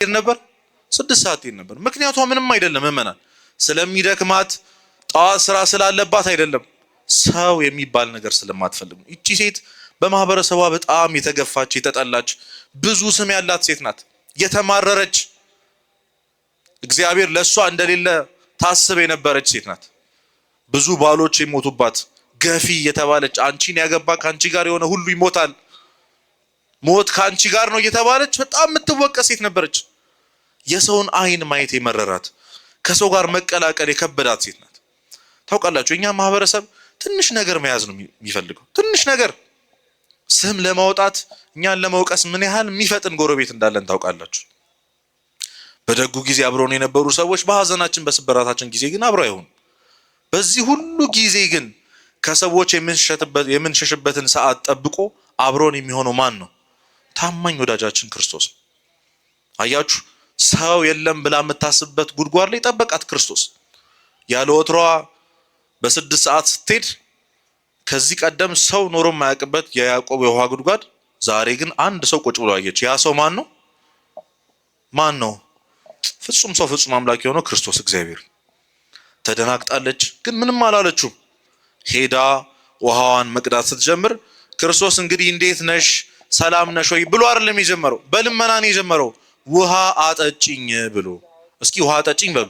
ነበር 6 ሰዓት ነበር። ምክንያቷ ምንም አይደለም እመናን ስለሚደክማት ጧት ስራ ስላለባት አይደለም ሰው የሚባል ነገር ስለማትፈልግ ነው። እቺ ሴት በማህበረሰቧ በጣም የተገፋች የተጠላች ብዙ ስም ያላት ሴት ናት። የተማረረች እግዚአብሔር ለሷ እንደሌለ ታስብ የነበረች ሴት ናት። ብዙ ባሎች የሞቱባት ገፊ የተባለች አንቺን ያገባ ካንቺ ጋር የሆነ ሁሉ ይሞታል ሞት ካንቺ ጋር ነው የተባለች በጣም የምትወቀስ ሴት ነበረች። የሰውን አይን ማየት የመረራት ከሰው ጋር መቀላቀል የከበዳት ሴት ናት። ታውቃላችሁ እኛ ማህበረሰብ ትንሽ ነገር መያዝ ነው የሚፈልገው። ትንሽ ነገር ስም ለማውጣት እኛን ለመውቀስ ምን ያህል የሚፈጥን ጎረቤት እንዳለን ታውቃላችሁ። በደጉ ጊዜ አብረውን የነበሩ ሰዎች በሐዘናችን በስብራታችን ጊዜ ግን አብረው አይሆኑ። በዚህ ሁሉ ጊዜ ግን ከሰዎች የምንሸሽበትን ሰዓት ጠብቆ አብሮን የሚሆነው ማን ነው? ታማኝ ወዳጃችን ክርስቶስ። አያችሁ ሰው የለም ብላ የምታስብበት ጉድጓድ ላይ ጠበቃት ክርስቶስ። ያለ ወትሮዋ በ6 ሰዓት ስትሄድ ከዚህ ቀደም ሰው ኖሮ የማያውቅበት የያዕቆብ የውሃ ጉድጓድ ዛሬ ግን አንድ ሰው ቁጭ ብሎ አየች። ያ ሰው ማን ነው? ማን ነው? ፍጹም ሰው ፍጹም አምላክ የሆነው ክርስቶስ እግዚአብሔር። ተደናግጣለች፣ ግን ምንም አላለችው። ሄዳ ውሃዋን መቅዳት ስትጀምር ክርስቶስ እንግዲህ እንዴት ነሽ ሰላም ነሽ ወይ ብሎ አይደለም የጀመረው፣ በልመና ነው የጀመረው። ውሃ አጠጭኝ ብሎ። እስኪ ውሃ አጠጭኝ በሉ።